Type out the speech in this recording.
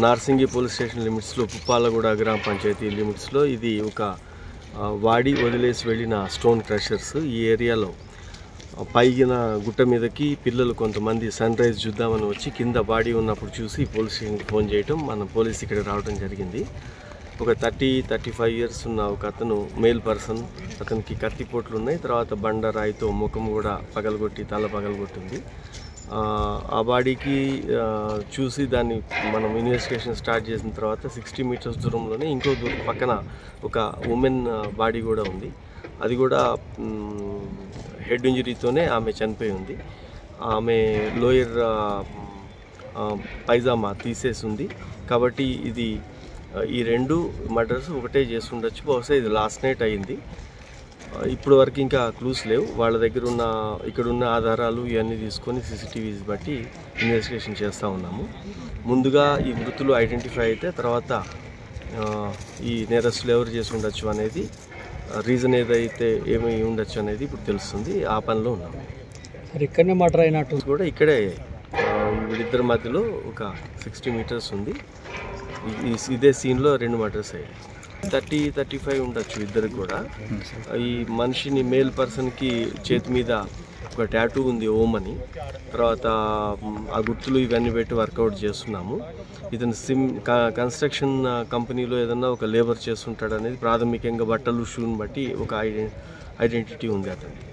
Narsingi police station లిమిట్స్లో పుప్పాలగూడ గ్రామ పంచాయతీ లిమిట్స్లో ఇది ఒక వాడి వదిలేసి వెళ్ళిన స్టోన్ క్రషర్స్. ఈ ఏరియాలో పైగిన గుట్ట మీదకి పిల్లలు కొంతమంది సన్ రైజ్ చూద్దామని వచ్చి కింద బాడీ ఉన్నప్పుడు చూసి పోలీస్ స్టేషన్కి ఫోన్ చేయటం, మన పోలీస్ ఇక్కడ రావడం జరిగింది. ఒక 30-35 ఇయర్స్ ఉన్న ఒక అతను మేల్ పర్సన్, అతనికి కత్తిపోట్లు ఉన్నాయి, తర్వాత బండరాయితో ముఖం కూడా పగలగొట్టి తల పగలగొట్టింది. ఆ బాడీకి చూసి దాన్ని మనం ఇన్వెస్టిగేషన్ స్టార్ట్ చేసిన తర్వాత 60 మీటర్స్ దూరంలోనే ఇంకో పక్కన ఒక ఉమెన్ బాడీ కూడా ఉంది. అది కూడా హెడ్ ఇంజరీతోనే ఆమె చనిపోయి ఉంది. ఆమె లోయర్ పైజామా తీసేసి ఉంది. కాబట్టి ఇది ఈ రెండు మర్డర్స్ ఒకటే చేసి ఉండొచ్చు. బహుశా ఇది లాస్ట్ నైట్ అయింది. ఇప్పుడు వరకు ఇంకా క్లూస్ లేవు. వాళ్ళ దగ్గర ఉన్న ఇక్కడున్న ఆధారాలు ఇవన్నీ తీసుకొని సీసీటీవీస్ బట్టి ఇన్వెస్టిగేషన్ చేస్తూ ఉన్నాము. ముందుగా ఈ మృతులు ఐడెంటిఫై అయితే తర్వాత ఈ నేరస్తులు ఎవరు చేసి ఉండొచ్చు అనేది, రీజన్ ఏదైతే ఏమి ఉండొచ్చు అనేది ఇప్పుడు తెలుస్తుంది. ఆ పనిలో ఉన్నాము. ఇక్కడనే మర్డర్ అయినట్టు కూడా ఇక్కడే వీళ్ళిద్దరి మధ్యలో ఒక 60 మీటర్స్ ఉంది. ఇదే సీన్లో 2 మర్డర్స్ అయ్యాయి. 30-35 ఉండొచ్చు ఇద్దరికి కూడా. ఈ మనిషిని మేల్ పర్సన్కి చేతి మీద ఒక టాటూ ఉంది, ఓం అని. తర్వాత ఆ గుర్తులు ఇవన్నీ పెట్టి వర్కౌట్ చేస్తున్నాము. ఇతను కన్స్ట్రక్షన్ కంపెనీలో ఏదన్నా ఒక లేబర్ చేస్తుంటాడు అనేది ప్రాథమికంగా బట్టలు షూని బట్టి ఒక ఐడెంటిటీ ఉంది అతనికి.